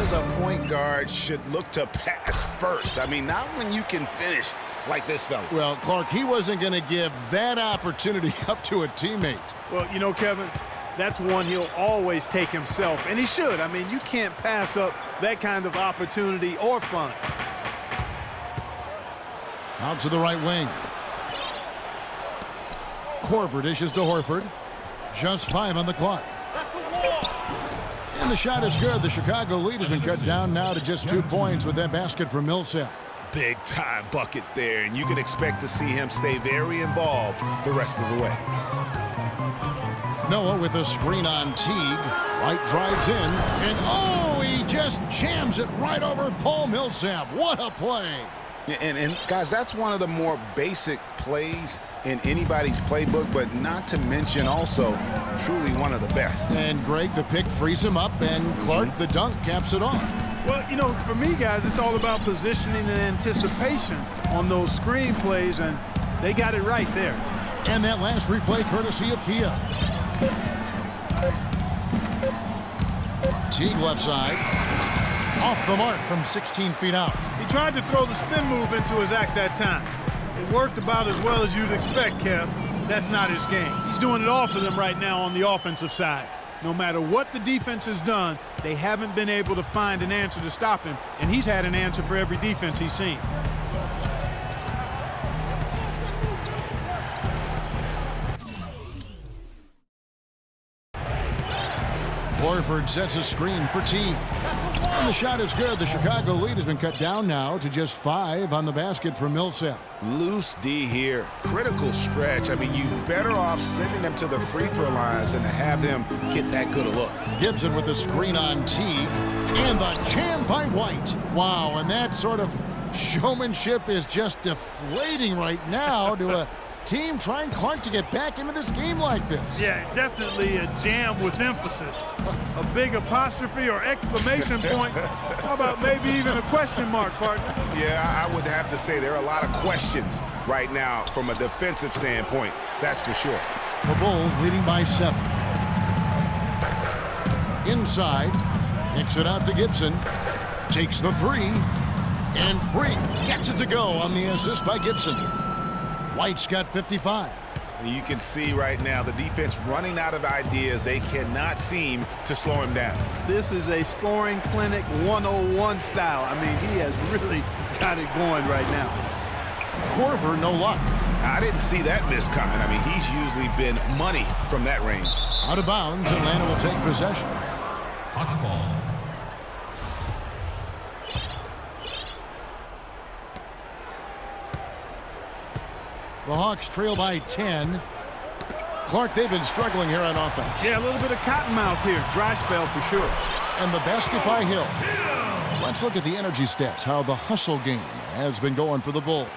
as a point guard should look to pass first. I mean, not when you can finish like this fella. Well, Clark, he wasn't going to give that opportunity up to a teammate. Well, you know, Kevin, that's one he'll always take himself, and he should. I mean, you can't pass up that kind of opportunity or fun. Out to the right wing. Korver dishes to Horford. Just 5 on the clock. And the shot is good. The Chicago lead has been cut down now to just 2 points with that basket from Millsap. Big time bucket there, and you can expect to see him stay very involved the rest of the way. Noah with a screen on Teague. White drives in, and oh, he just jams it right over Paul Millsap. What a play. And guys, that's one of the more basic plays in anybody's playbook, but not to mention also truly one of the best. And Greg, the pick frees him up, and Clark, the dunk, caps it off. Well, you know, for me, guys, it's all about positioning and anticipation on those screen plays, and they got it right there. And that last replay courtesy of Kia. Teague left side. Off the mark from 16 feet out. He tried to throw the spin move into his act that time. It worked about as well as you'd expect, Kev. That's not his game. He's doing it all for them right now on the offensive side. No matter what the defense has done, they haven't been able to find an answer to stop him, and he's had an answer for every defense he's seen. Horford sets a screen for Teague. And the shot is good. The Chicago lead has been cut down now to just 5 on the basket from Millsap. Loose D here. Critical stretch. I mean, you better off sending them to the free throw lines than to have them get that good a look. Gibson with the screen on Teague. And the jam by White. Wow, and that sort of showmanship is just deflating right now to a team trying Clark to get back into this game like this. Yeah, definitely a jam with emphasis. A big apostrophe or exclamation point. How about maybe even a question mark, partner? Yeah, I would have to say there are a lot of questions right now from a defensive standpoint. That's for sure. The Bulls leading by 7. Inside. Kicks it out to Gibson. Takes the 3. And Brink gets it to go on the assist by Gibson. White's got 55. You can see right now the defense running out of ideas. They cannot seem to slow him down. This is a scoring clinic 101 style. I mean, he has really got it going right now. Korver, no luck. I didn't see that miss coming. I mean, he's usually been money from that range. Out of bounds, Atlanta will take possession. Hot ball. The Hawks trail by 10. Clark, they've been struggling here on offense. Yeah, a little bit of cottonmouth here. Dry spell for sure. And the basket by Hill. Let's look at the energy stats, how the hustle game has been going for the Bulls.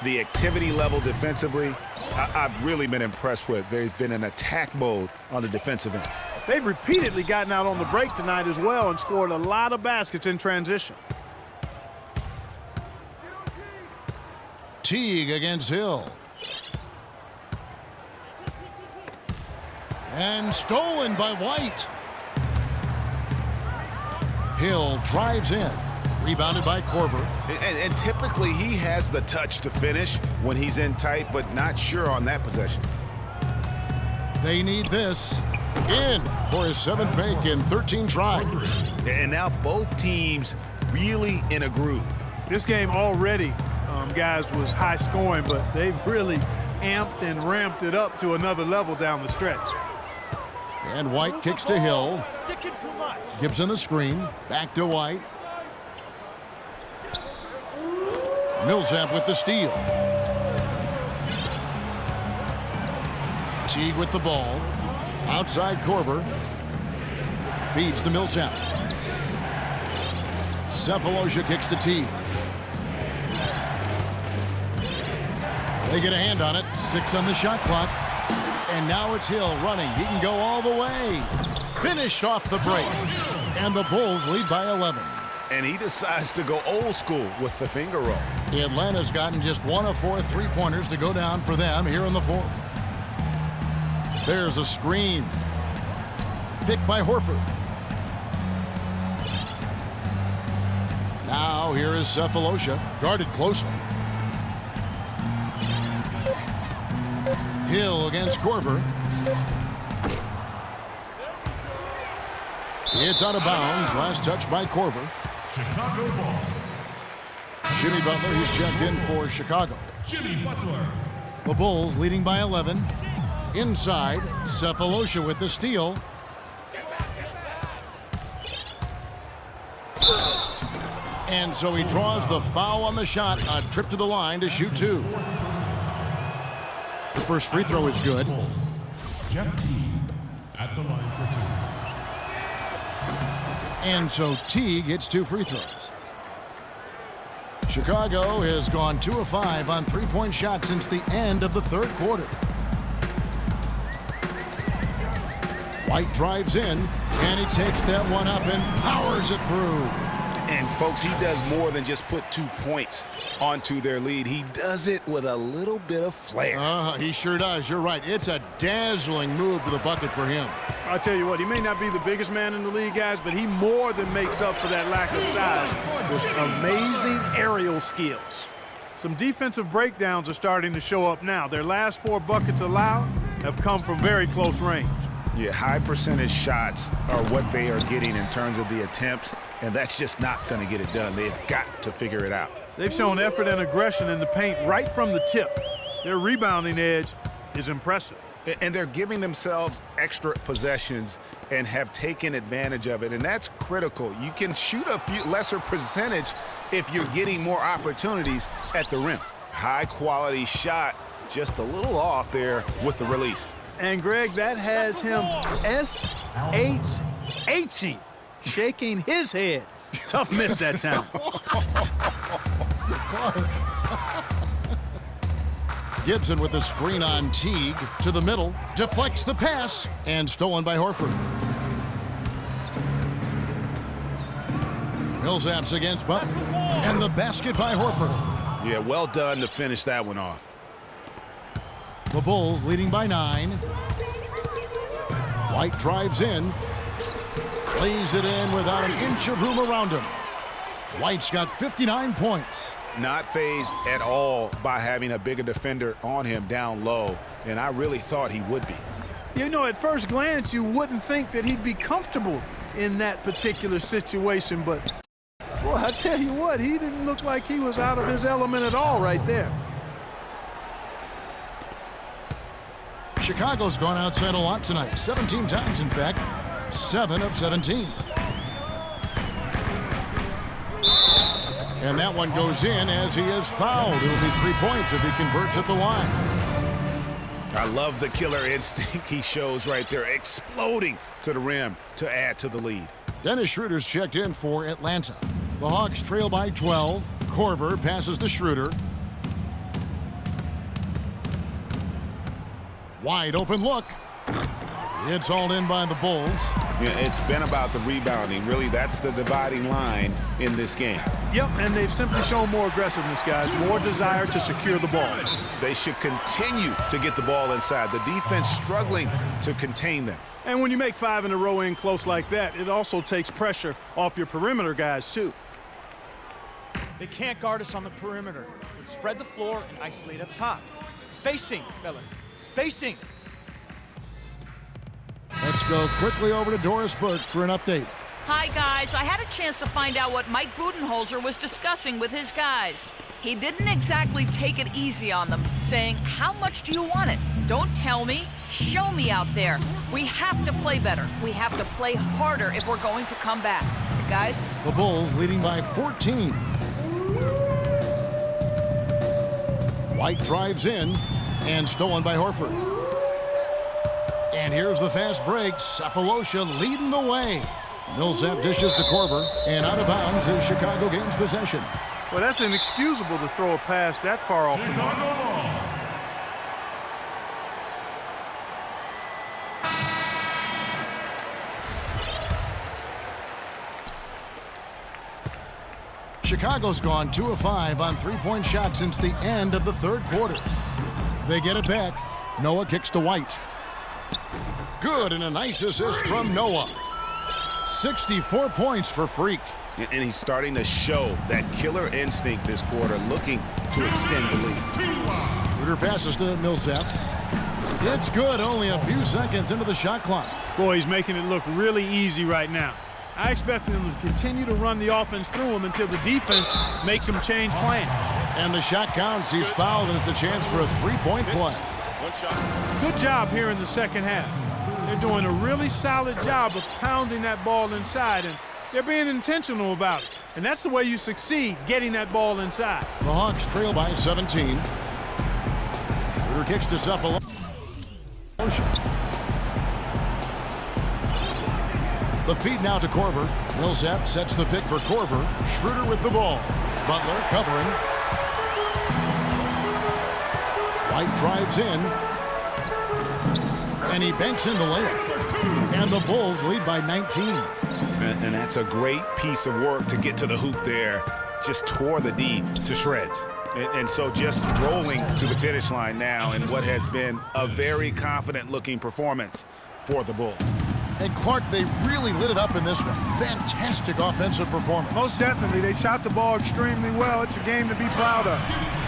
The activity level defensively, I've really been impressed with. There's been an attack mode on the defensive end. They've repeatedly gotten out on the break tonight as well and scored a lot of baskets in transition. Teague against Hill. And stolen by White. Hill drives in. Rebounded by Korver. And typically he has the touch to finish when he's in tight, but not sure on that possession. They need this. In for his 7th make in 13 tries. And now both teams really in a groove. This game already, guys, was high scoring, but they've really amped and ramped it up to another level down the stretch. And White kicks to Hill. Gibson the screen. Back to White. Millsap with the steal. Teague with the ball. Outside Korver. Feeds to Millsap. Cephalosha kicks to Teague. They get a hand on it. 6 on the shot clock. And now it's Hill running. He can go all the way. Finished off the break. And the Bulls lead by 11. And he decides to go old school with the finger roll. Atlanta's gotten just 1 of 4 3-pointers to go down for them here in the 4th. There's a screen. Picked by Horford. Now here is Cephalosha, guarded closely. Hill against Korver. It's out of bounds. Last touch by Korver. Chicago ball. Jimmy Butler, he's checked in for Chicago. Jimmy Butler. The Bulls leading by 11. Inside, Cephalosha with the steal. And so he draws the foul on the shot. A trip to the line to shoot two. The first free throw is good. Jeff Teague at the line for two. And so Teague gets 2 free throws. Chicago has gone 2 of 5 on three-point shots since the end of the third quarter. White drives in, and he takes that one up and powers it through. And, folks, he does more than just put 2 points onto their lead. He does it with a little bit of flair. He sure does. You're right. It's a dazzling move to the bucket for him. I'll tell you what, he may not be the biggest man in the league, guys, but he more than makes up for that lack of size with amazing aerial skills. Some defensive breakdowns are starting to show up now. Their last 4 buckets allowed have come from very close range. Yeah, high percentage shots are what they are getting in terms of the attempts, and that's just not going to get it done. They've got to figure it out. They've shown effort and aggression in the paint right from the tip. Their rebounding edge is impressive. And they're giving themselves extra possessions and have taken advantage of it, and that's critical. You can shoot a few lesser percentage if you're getting more opportunities at the rim. High-quality shot, just a little off there with the release. And, Greg, that has him S-H-H-ing, shaking his head. Tough miss that time. Gibson with the screen on Teague to the middle, deflects the pass, and stolen by Horford. Millsaps against Butler, and the basket by Horford. Yeah, well done to finish that one off. The Bulls leading by 9. White drives in, lays it in without an inch of room around him. White's got 59 points. Not fazed at all by having a bigger defender on him down low, and I really thought he would be. You know, at first glance, you wouldn't think that he'd be comfortable in that particular situation, but, boy, I tell you what, he didn't look like he was out of his element at all right there. Chicago's gone outside a lot tonight, 17 times, in fact, 7 of 17. And that one goes in as he is fouled. It'll be 3 points if he converts at the line. I love the killer instinct he shows right there, exploding to the rim to add to the lead. Dennis Schroeder's checked in for Atlanta. The Hawks trail by 12. Korver passes to Schroeder. Wide open look. It's all in by the Bulls. Yeah, it's been about the rebounding. Really, that's the dividing line in this game. Yep, and they've simply shown more aggressiveness, guys, more desire to secure the ball. They should continue to get the ball inside. The defense struggling to contain them. And when you make 5 in a row in close like that, it also takes pressure off your perimeter guys, too. They can't guard us on the perimeter. Let's spread the floor and isolate up top. Spacing, fellas. Spacing. Let's go quickly over to Doris Burke for an update. Hi, guys. I had a chance to find out what Mike Budenholzer was discussing with his guys. He didn't exactly take it easy on them, saying, how much do you want it? Don't tell me. Show me out there. We have to play better. We have to play harder if we're going to come back. Guys? The Bulls leading by 14. White drives in and stolen by Horford. And here's the fast break. Cephalosha leading the way. Millsap dishes to Korver, and out of bounds is Chicago gains possession. Well, that's inexcusable to throw a pass that far off the mark. Chicago ball. Chicago's gone 2 of 5 on three-point shots since the end of the third quarter. They get it back. Noah kicks to White. Good, and a nice assist from Noah. 64 points for Freak. And he's starting to show that killer instinct this quarter, looking to extend the lead. Schroeder passes to Millsap. It's good, only a few seconds into the shot clock. Boy, he's making it look really easy right now. I expect them to continue to run the offense through him until the defense makes him change plans. And the shot counts. He's fouled, and it's a chance for a three-point play. Good job here in the second half. They're doing a really solid job of pounding that ball inside, and they're being intentional about it. And that's the way you succeed, getting that ball inside. The Hawks trail by 17. Schroeder kicks to Cephalosha. The feed now to Korver. Millsap sets the pick for Korver. Schroeder with the ball. Butler covering. White drives in. And he banks in the layup. And the Bulls lead by 19. And that's a great piece of work to get to the hoop there. Just tore the D to shreds. And so just rolling to the finish line now in what has been a very confident-looking performance for the Bulls. And Clark, they really lit it up in this one. Fantastic offensive performance. Most definitely. They shot the ball extremely well. It's a game to be proud of.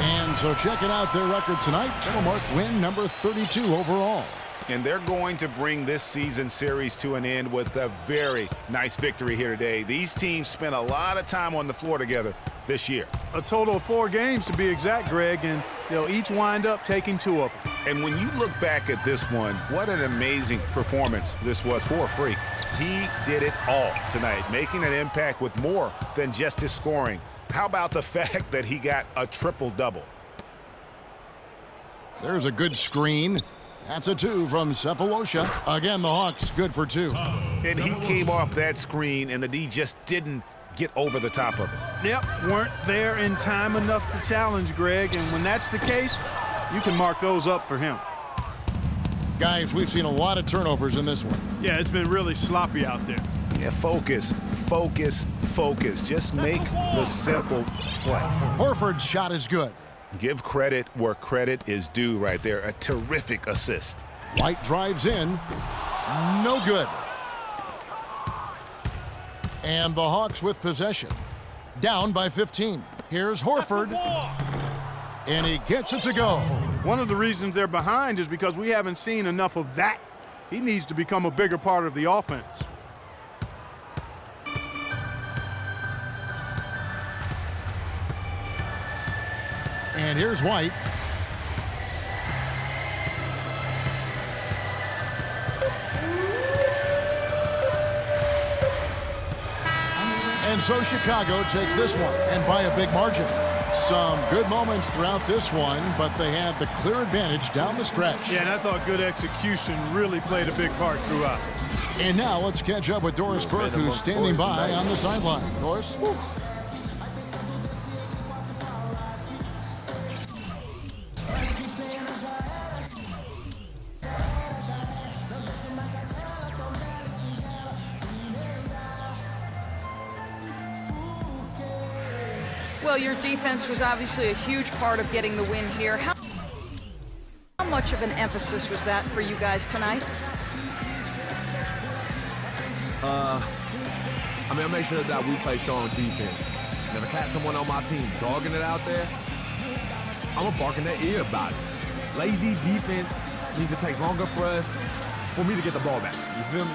And so checking out their record tonight, that'll mark win number 32 overall. And they're going to bring this season series to an end with a very nice victory here today. These teams spent a lot of time on the floor together this year. A total of 4 games to be exact, Greg, and they'll each wind up taking 2 of them. And when you look back at this one, what an amazing performance this was for Freak. He did it all tonight, making an impact with more than just his scoring. How about the fact that he got a triple-double? There's a good screen. That's a 2 from Cephalosha. Again, the Hawks good for 2. And he came off that screen, and the D just didn't get over the top of it. Yep, weren't there in time enough to challenge Greg, and when that's the case, you can mark those up for him. Guys, we've seen a lot of turnovers in this one. Yeah, it's been really sloppy out there. Yeah, focus, focus, focus. Just make the simple play. Horford's shot is good. Give credit where credit is due right there. A terrific assist. White drives in. No good. And the Hawks with possession. Down by 15. Here's Horford. And he gets it to go. One of the reasons they're behind is because we haven't seen enough of that. He needs to become a bigger part of the offense. And here's White. And so Chicago takes this one, and by a big margin. Some good moments throughout this one, but they had the clear advantage down the stretch. Yeah, and I thought good execution really played a big part throughout. And now let's catch up with Doris Burke, who's standing by on the sideline. Doris? Whew. Well, your defense was obviously a huge part of getting the win here. How much of an emphasis was that for you guys tonight? I make sure that we play strong defense. And if I catch someone on my team dogging it out there, I'm going to bark in their ear about it. Lazy defense means it takes longer for me to get the ball back. You feel me?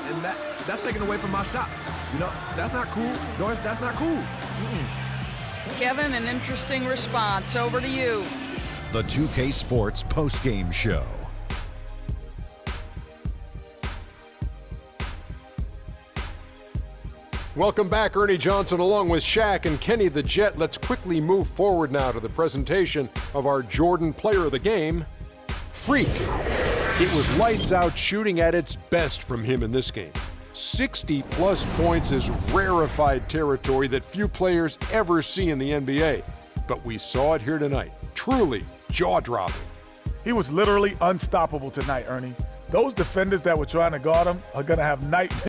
And that's taken away from my shot. You know, that's not cool. Doris, that's not cool. Kevin, an interesting response. Over to you. The 2K Sports postgame show. Welcome back, Ernie Johnson, along with Shaq and Kenny the Jet. Let's quickly move forward now to the presentation of our Jordan Player of the Game, Freak. It was lights out shooting at its best from him in this game. 60-plus points is rarefied territory that few players ever see in the NBA. But we saw it here tonight. Truly jaw-dropping. He was literally unstoppable tonight, Ernie. Those defenders that were trying to guard him are going to have nightmares